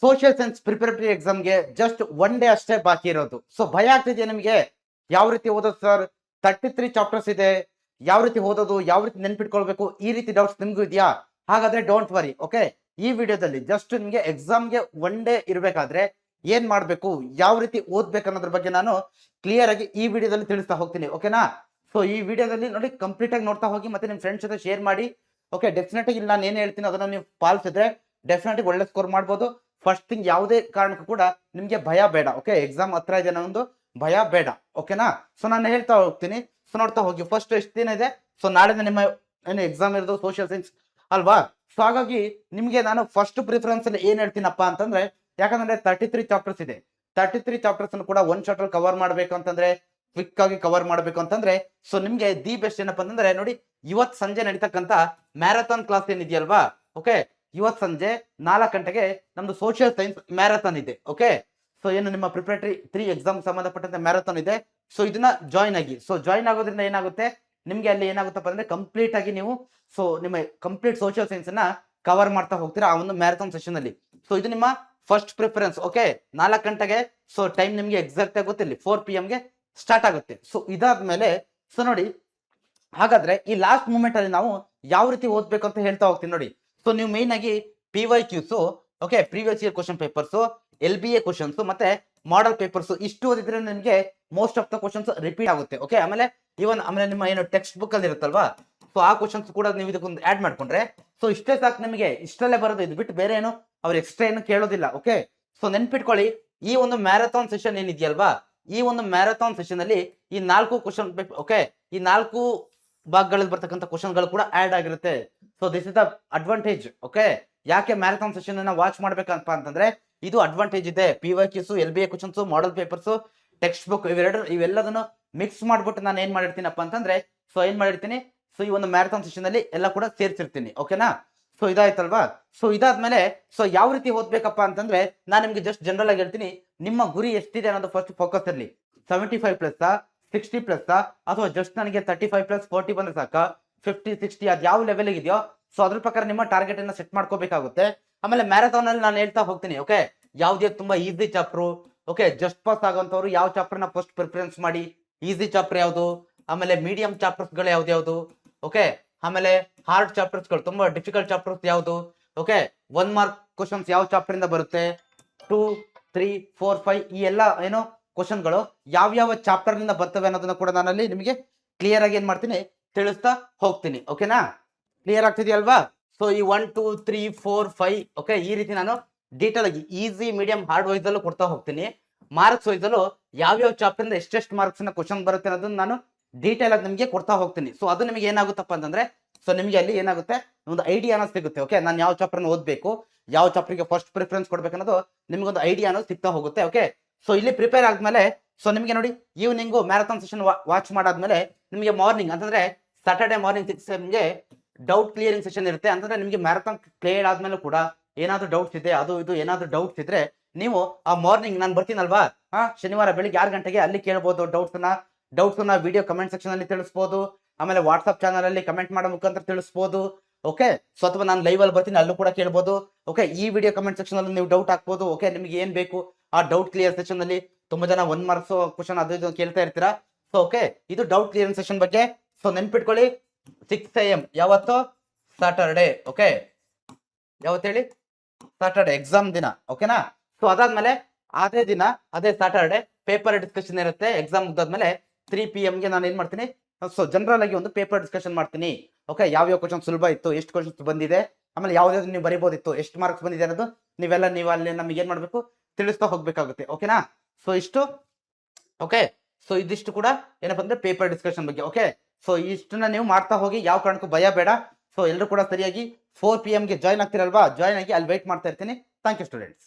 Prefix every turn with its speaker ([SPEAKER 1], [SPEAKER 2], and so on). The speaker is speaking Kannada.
[SPEAKER 1] ಸೋಷಿಯಲ್ ಸೈನ್ಸ್ ಪ್ರಿಪರೇಟರಿ ಎಕ್ಸಾಮ್ಗೆ ಜಸ್ಟ್ ಒನ್ ಡೇ ಅಷ್ಟೇ ಬಾಕಿ ಇರೋದು. ಸೊ ಭಯ ಆಗ್ತಿದೆಯಾ ನಿಮಗೆ? ಯಾವ ರೀತಿ ಓದೋದು ಸರ್? 33 ಚಾಪ್ಟರ್ಸ್ ಇದೆ, ಯಾವ ರೀತಿ ಓದೋದು, ಯಾವ ರೀತಿ ನೆನ್ಪಿಟ್ಕೊಳ್ಬೇಕು, ಈ ರೀತಿ ಡೌಟ್ಸ್ ನಿಮ್ಗೂ ಇದೆಯಾ? ಹಾಗಾದ್ರೆ ಡೋಂಟ್ ವರಿ. ಓಕೆ, ಈ ವಿಡಿಯೋದಲ್ಲಿ ಜಸ್ಟ್ ನಿಮಗೆ ಎಕ್ಸಾಮ್ಗೆ ಒನ್ ಡೇ ಇರಬೇಕಾದ್ರೆ ಏನ್ ಮಾಡ್ಬೇಕು, ಯಾವ ರೀತಿ ಓದ್ಬೇಕು ಅನ್ನೋದ್ರ ಬಗ್ಗೆ ನಾನು ಕ್ಲಿಯರ್ ಆಗಿ ಈ ವಿಡಿಯೋದಲ್ಲಿ ತಿಳಿಸ್ತಾ ಹೋಗ್ತೀನಿ. ಓಕೆನಾ? ಸೊ ಈ ವಿಡಿಯೋದಲ್ಲಿ ನೋಡಿ ಕಂಪ್ಲೀಟ್ ಆಗಿ ನೋಡ್ತಾ ಹೋಗಿ, ಮತ್ತೆ ನಿಮ್ ಫ್ರೆಂಡ್ಸ್ ಜೊತೆ ಶೇರ್ ಮಾಡಿ. ಓಕೆ, ಡೆಫಿನೆಟ್ ಆಗಿ ನಾನು ಏನ್ ಹೇಳ್ತೀನಿ ಅದನ್ನ ನೀವು ಪಾಲಿಸಿದ್ರೆ ಡೆಫಿನೆಟ್ ಆಗಿ ಒಳ್ಳೆ ಸ್ಕೋರ್ ಮಾಡ್ಬೋದು. ಫಸ್ಟ್ ಥಿಂಗ್, ಯಾವುದೇ ಕಾರಣಕ್ಕೂ ಕೂಡ ನಿಮ್ಗೆ ಭಯ ಬೇಡ. ಓಕೆ, ಎಕ್ಸಾಮ್ ಹತ್ರ ಇದೆ ಅನ್ನೋ ಒಂದು ಭಯ ಬೇಡ. ಓಕೆನಾ? ಸೊ ನಾನು ಹೇಳ್ತಾ ಹೋಗ್ತೀನಿ. ಸೊ ನೋಡ್ತಾ ಹೋಗಿ. ಫಸ್ಟ್ ಎಷ್ಟು ದಿನ ಇದೆ? ಸೊ ನಾಳೆ ನಿಮ್ಮ ಏನು ಎಕ್ಸಾಮ್ ಇರೋದು ಸೋಷಿಯಲ್ ಸೈನ್ಸ್ ಅಲ್ವಾ? ಸೊ ಹಾಗಾಗಿ ನಿಮ್ಗೆ ನಾನು ಫಸ್ಟ್ ಪ್ರಿಫರೆನ್ಸ್ ಅಲ್ಲಿ ಏನ್ ಹೇಳ್ತೀನಪ್ಪ ಅಂತಂದ್ರೆ, ಯಾಕಂದ್ರೆ 33 ಚಾಪ್ಟರ್ಸ್ ಇದೆ. 33 ಚಾಪ್ಟರ್ಸ್ ಅನ್ನು ಕೂಡ ಒನ್ ಶಾಟ್ ಅಲ್ಲಿ ಕವರ್ ಮಾಡ್ಬೇಕು ಅಂತಂದ್ರೆ, ಕ್ವಿಕ್ ಆಗಿ ಕವರ್ ಮಾಡ್ಬೇಕು ಅಂತಂದ್ರೆ, ಸೊ ನಿಮ್ಗೆ ದಿ ಬೆಸ್ಟ್ ಏನಪ್ಪಾ ಅಂತಂದ್ರೆ ನೋಡಿ, ಇವತ್ ಸಂಜೆ ನಡೀತಕ್ಕಂತ ಮ್ಯಾರಥಾನ್ ಕ್ಲಾಸ್ ಏನಿದೆಯಲ್ವಾ? ಓಕೆ, ಇವತ್ ಸಂಜೆ 4 ಗಂಟೆಗೆ ನಮ್ದು ಸೋಷಿಯಲ್ ಸೈನ್ಸ್ ಮ್ಯಾರಥಾನ್ ಇದೆ. ಓಕೆ, ಸೊ ಏನು ನಿಮ್ಮ ಪ್ರಿಪರೇಟರಿ 3 ಎಕ್ಸಾಮ್ ಸಂಬಂಧಪಟ್ಟಂತೆ ಮ್ಯಾರಥಾನ್ ಇದೆ. ಸೊ ಇದನ್ನ ಜಾಯ್ನ್ ಆಗಿ. ಸೊ ಜಾಯ್ನ್ ಆಗೋದ್ರಿಂದ ಏನಾಗುತ್ತೆ ನಿಮ್ಗೆ, ಅಲ್ಲಿ ಏನಾಗುತ್ತಪ್ಪ ಅಂದ್ರೆ ಕಂಪ್ಲೀಟ್ ಆಗಿ ನೀವು ಸೊ ನಿಮ್ಮ ಕಂಪ್ಲೀಟ್ ಸೋಷಿಯಲ್ ಸೈನ್ಸ್ ಅನ್ನ ಕವರ್ ಮಾಡ್ತಾ ಹೋಗ್ತೀರಾ ಆ ಒಂದು ಮ್ಯಾರಥಾನ್ ಸೆಷನ್ ಅಲ್ಲಿ. ಸೊ ಇದು ನಿಮ್ಮ ಫಸ್ಟ್ ಪ್ರಿಫರೆನ್ಸ್. ಓಕೆ, 4 ಗಂಟೆಗೆ. ಸೊ ಟೈಮ್ ನಿಮ್ಗೆ ಎಕ್ಸಾಕ್ಟ್ ಆಗಿ ಗೊತ್ತಿಲ್ಲ, 4 PM ಗೆ ಸ್ಟಾರ್ಟ್ ಆಗುತ್ತೆ. ಸೊ ಇದಾದ್ಮೇಲೆ ಸೊ ನೋಡಿ, ಹಾಗಾದ್ರೆ ಈ ಲಾಸ್ಟ್ ಮೂಮೆಂಟ್ ಅಲ್ಲಿ ನಾವು ಯಾವ ರೀತಿ ಓದ್ಬೇಕು ಅಂತ ಹೇಳ್ತಾ ಹೋಗ್ತೀನಿ ನೋಡಿ. ಸೊ ನೀವು ಮೇನ್ ಆಗಿ PYQs, okay, previous year question papers, LBA questions ಮತ್ತೆ ಮಾಡೆಲ್ ಪೇಪರ್ಸ್ ಇಷ್ಟು ಓದಿದ್ರೆ ನಿಮಗೆ most of the questions repeat ಆಗುತ್ತೆ. ಓಕೆ, ಆಮೇಲೆ ಆಮೇಲೆ ನಿಮ್ಮ ಏನು ಟೆಕ್ಸ್ಟ್ ಬುಕ್ ಅಲ್ಲಿ ಇರುತ್ತಲ್ವಾ, ಸೊ ಆ ಕ್ವಶನ್ಸ್ ಕೂಡ ನೀವು ಇದಕ್ಕೊಂದು ಆಡ್ ಮಾಡ್ಕೊಂಡ್ರೆ ಸೊ ಇಷ್ಟೇ ಸಾಕು ನಿಮಗೆ. ಇಷ್ಟಲ್ಲೇ ಬರೋದು, ಇದು ಬಿಟ್ಟು ಬೇರೆ ಏನು ಅವ್ರು ಎಕ್ಸ್ಟ್ರಾ ಏನು ಕೇಳೋದಿಲ್ಲ. ಓಕೆ, ಸೊ ನೆನ್ಪಿಟ್ಕೊಳ್ಳಿ, ಈ ಒಂದು ಮ್ಯಾರಥಾನ್ ಸೆಷನ್ ಏನಿದೆಯಲ್ವಾ, ಈ ಒಂದು ಮ್ಯಾರಥಾನ್ ಸೆಷನ್ ಅಲ್ಲಿ ಈ 4 ಕ್ವಶನ್ ಪೇಪರ್, ಓಕೆ, ಈ 4 ಭಾಗಗಳಲ್ಲಿ ಬರ್ತಕ್ಕಂಥ ಕ್ವಶನ್ಗಳು ಕೂಡ ಆಡ್ ಆಗಿರುತ್ತೆ. So this is the advantage. Okay, ಯಾಕೆ ಮ್ಯಾರಥಾನ್ ಸೆಷನ್ ಅನ್ನ ವಾಚ್ ಮಾಡ್ಬೇಕಂತ ಅಂತಂದ್ರೆ ಇದು ಅಡ್ವಾಂಟೇಜ್ ಇದೆ. PYQs, LBA questions, model papers, text book ಇವೆಲ್ಲದನ್ನು ಮಿಕ್ಸ್ ಮಾಡ್ಬಿಟ್ಟು ನಾನು ಏನ್ ಮಾಡಿರ್ತೀನಪ್ಪ ಅಂತಂದ್ರೆ, ಸೊ ಏನ್ ಮಾಡಿರ್ತೀನಿ, ಸೊ ಈ ಒಂದು ಮ್ಯಾರಥಾನ್ ಸೆಷನ್ ಅಲ್ಲಿ ಎಲ್ಲ ಕೂಡ ಸೇರ್ಸಿರ್ತೀನಿ. ಓಕೆನಾ? ಸೊ ಇದಾಯ್ತಲ್ವಾ? ಸೊ ಇದಾದ್ಮೇಲೆ ಸೊ ಯಾವ ರೀತಿ ಓದ್ಬೇಕಪ್ಪ ಅಂತಂದ್ರೆ, ನಾನು ನಿಮ್ಗೆ ಜಸ್ಟ್ ಜನರಲ್ ಆಗಿ ಹೇಳ್ತೀನಿ. ನಿಮ್ಮ ಗುರಿ ಎಷ್ಟಿದೆ ಅನ್ನೋದು ಫಸ್ಟ್ ಫೋಕಸ್ ಇರಲಿ. 75+, 60+, ಅಥವಾ ಜಸ್ಟ್ ನನಗೆ 35+, 40 ಬಂದ್ರೆ ಸಾಕ, 50, 60 ಅದ್ ಯಾವ ಲೆವೆಲ್ ಇದೆಯೋ ಸೊ ಅದ್ರ ಪ್ರಕಾರ ನಿಮ್ಮ ಟಾರ್ಗೆಟ್ ಅನ್ನ ಸೆಟ್ ಮಾಡ್ಕೋಬೇಕಾಗುತ್ತೆ. ಆಮೇಲೆ ಮ್ಯಾರಥಾನ್ ಅಲ್ಲಿ ನಾನು ಹೇಳ್ತಾ ಹೋಗ್ತೀನಿ. ಓಕೆ, ಯಾವ್ದೇ ತುಂಬಾ easy chapter, okay, just pass ಆಗುವಂತವ್ರು ಯಾವ ಚಾಪ್ಟರ್ ನ ಫಸ್ಟ್ ಪ್ರಿಫರೆನ್ಸ್ ಮಾಡಿ, ಈಸಿ ಚಾಪ್ಟರ್ ಯಾವುದು, ಆಮೇಲೆ ಮೀಡಿಯಂ ಚಾಪ್ಟರ್ಸ್ ಗಳು ಯಾವ್ದು, ಓಕೆ, ಆಮೇಲೆ ಹಾರ್ಡ್ ಚಾಪ್ಟರ್ಸ್ ಗಳು, ತುಂಬಾ ಡಿಫಿಕಲ್ಟ್ ಚಾಪ್ಟರ್ಸ್ ಯಾವುದು, ಓಕೆ, 1 ಮಾರ್ಕ್ ಕ್ವಶನ್ಸ್ ಯಾವ ಚಾಪ್ಟರ್ ಇಂದ ಬರುತ್ತೆ, 2, 3, 4, 5 ಈ ಎಲ್ಲ ಏನೋ ಕ್ವಶನ್ಗಳು ಯಾವ ಚಾಪ್ಟರ್ ನಿಂದ ಬರ್ತವೆ ಅನ್ನೋದನ್ನ ಕೂಡ ನಾನಲ್ಲಿ ನಿಮಗೆ ಕ್ಲಿಯರ್ ಆಗಿ ಏನ್ ಮಾಡ್ತೀನಿ, ತಿಳಿಸ್ತಾ ಹೋಗ್ತೀನಿ. ಓಕೆನಾ? ಕ್ಲಿಯರ್ ಆಗ್ತಿದೆಯಲ್ವಾ? ಸೊ ಈ 1, 2, 3, 4, 5 ಓಕೆ, ಈ ರೀತಿ ನಾನು ಡೀಟೇಲ್ ಆಗಿ ಈಸಿ, ಮೀಡಿಯಂ, ಹಾರ್ಡ್ ವೈಸ್ ಅಲ್ಲೂ ಕೊಡ್ತಾ ಹೋಗ್ತೀನಿ. ಮಾರ್ಕ್ಸ್ ವೈಸ್ ಅಲ್ಲೂ ಯಾವ್ಯಾವ ಚಾಪ್ಟರ್ ಇಂದ ಎಷ್ಟೆಷ್ಟು ಮಾರ್ಕ್ಸ್ ನ ಕ್ವಶನ್ ಬರುತ್ತೆ ಅನ್ನೋದನ್ನ ನಾನು ಡೀಟೇಲ್ ಆಗಿ ನಿಮಗೆ ಕೊಡ್ತಾ ಹೋಗ್ತೀನಿ. ಸೊ ಅದು ನಿಮಗೆ ಏನಾಗುತ್ತಪ್ಪ ಅಂತಂದ್ರೆ, ಸೊ ನಿಮಗೆ ಅಲ್ಲಿ ಏನಾಗುತ್ತೆ, ಒಂದು ಐಡಿಯಾ ಅನ್ನೋದು ಸಿಗುತ್ತೆ. ಓಕೆ, ನಾನು ಯಾವ ಚಾಪ್ಟರ್ ಓದ್ಬೇಕು, ಯಾವ ಚಾಪ್ಟರ್ಗೆ ಫಸ್ಟ್ ಪ್ರಿಫರೆನ್ಸ್ ಕೊಡ್ಬೇಕು ಅನ್ನೋದು ನಿಮ್ಗೊಂದು ಐಡಿಯಾ ಅನ್ನೋದು ಸಿಗ್ತಾ ಹೋಗುತ್ತೆ. ಓಕೆ, ಸೊ ಇಲ್ಲಿ ಪ್ರಿಪೇರ್ ಆದ್ಮೇಲೆ ಸೊ ನಿಮಗೆ ನೋಡಿ, ಈವ್ನಿಂಗು ಮ್ಯಾರಥಾನ್ ಸೆಷನ್ ವಾಚ್ ಮಾಡಾದ್ಮೇಲೆ ನಿಮಗೆ ಮಾರ್ನಿಂಗ್ ಅಂತಂದ್ರೆ ಸಾಟರ್ಡೆ ಮಾರ್ನಿಂಗ್ 6 AM ಗೆ ಡೌಟ್ ಕ್ಲಿಯರಿಂಗ್ ಸೆಷನ್ ಇರುತ್ತೆ. ಅಂತಂದ್ರೆ ನಿಮಗೆ ಮ್ಯಾರಥಾನ್ ಕ್ಲಿಯರ್ ಆದ್ಮೇಲೆ ಕೂಡ ಏನಾದ್ರು ಡೌಟ್ಸ್ ಇದೆ, ಅದು ಇದು ಏನಾದ್ರು ಡೌಟ್ಸ್ ಇದ್ರೆ ನೀವು ಆ ಮಾರ್ನಿಂಗ್ ನಾನು ಬರ್ತೀನಲ್ವಾ, ಶನಿವಾರ ಬೆಳಿಗ್ಗೆ 6 ಗಂಟೆಗೆ ಅಲ್ಲಿ ಕೇಳ್ಬೋದು ಡೌಟ್ಸ್ ನ ವಿಡಿಯೋ ಕಮೆಂಟ್ ಸೆಕ್ಷನ್ ಅಲ್ಲಿ ತಿಳಿಸ್ಬೋದು. ಆಮೇಲೆ ವಾಟ್ಸ್ಆಪ್ ಚಾನಲ್ ಅಲ್ಲಿ ಕಮೆಂಟ್ ಮಾಡೋ ಮುಖಾಂತರ ತಿಳಿಸ್ಬೋದು. ಓಕೆ, ಸೊ ಅಥವಾ ನಾನು ಲೈವ್ ಅಲ್ಲಿ ಬರ್ತೀನಿ, ಅಲ್ಲೂ ಕೂಡ ಕೇಳ್ಬೋದು. ಓಕೆ, ಈ ವಿಡಿಯೋ ಕಮೆಂಟ್ ಸೆಕ್ಷನ್ ಅಲ್ಲಿ ನೀವು ಡೌಟ್ ಹಾಕ್ಬೋದು. ಓಕೆ, ನಿಮ್ಗೆ ಏನ್ ಬೇಕು ಆ ಡೌಟ್ ಕ್ಲಿಯರ್ ಸೆಷನ್ ಅಲ್ಲಿ ತುಂಬಾ ಜನ 1 ಮಾರ್ಕ್ಸ್ ಕ್ವಶನ್ ಅದು ಇದು ಕೇಳ್ತಾ ಇರ್ತೀರಾ. ಸೊ ಓಕೆ, ಇದು ಡೌಟ್ ಕ್ಲಿಯರಿಂಗ್ ಸೆಷನ್ ಬಗ್ಗೆ. ಸೊ ನೆನ್ಪಿಟ್ಕೊಳ್ಳಿ, 6 AM ಯಾವತ್ತು? ಸಾಟರ್ಡೆ. ಓಕೆ, ಯಾವತ್ತು ಹೇಳಿ? ಸಾಟರ್ಡೆ ಎಕ್ಸಾಮ್ ದಿನ. ಓಕೆನಾ? ಸೊ ಅದಾದ್ಮೇಲೆ ಅದೇ ದಿನ, ಅದೇ ಸಾಟರ್ಡೆ ಪೇಪರ್ ಡಿಸ್ಕಷನ್ ಇರುತ್ತೆ. ಎಕ್ಸಾಮ್ ಮುಗ್ದಾದ್ಮೇಲೆ 3 PM ಗೆ ನಾನು ಏನ್ ಮಾಡ್ತೀನಿ, ಸೊ ಜನರಲ್ ಆಗಿ ಒಂದು ಪೇಪರ್ ಡಿಸ್ಕಷನ್ ಮಾಡ್ತೀನಿ. ಓಕೆ, ಯಾವ ಕ್ವಶನ್ ಸುಲಭ ಇತ್ತು, ಎಷ್ಟು ಕ್ವಶನ್ಸ್ ಬಂದಿದೆ, ಆಮೇಲೆ ಯಾವ್ದಾದ್ರು ನೀವು ಬರಿಬೋದಿತ್ತು, ಎಷ್ಟು ಮಾರ್ಕ್ಸ್ ಬಂದಿದೆ ಅನ್ನೋದು ನೀವು ಅಲ್ಲಿ ನಮಗೆ ಏನ್ ಮಾಡ್ಬೇಕು, ತಿಳಿಸ್ತಾ ಹೋಗ್ಬೇಕಾಗುತ್ತೆ. ಓಕೆನಾ? ಸೊ ಇಷ್ಟು. ಓಕೆ, ಸೊ ಇದಿಷ್ಟು ಕೂಡ ಏನಪ್ಪ ಅಂದ್ರೆ ಪೇಪರ್ ಡಿಸ್ಕಷನ್ ಬಗ್ಗೆ. ಓಕೆ, ಸೊ ಇಷ್ಟನ್ನ ನೀವು ಮಾಡ್ತಾ ಹೋಗಿ, ಯಾವ ಕಾರಣಕ್ಕೂ ಭಯ ಬೇಡ. ಸೊ ಎಲ್ಲರೂ ಕೂಡ ಸರಿಯಾಗಿ 4 PM ಗೆ ಜಾಯ್ನ್ ಆಗ್ತಿರಲ್ವಾ, ಜಾಯ್ನ್ ಆಗಿ ಅಲ್ಲಿ ವೇಟ್ ಮಾಡ್ತಾ ಇರ್ತೀನಿ. Thank you students.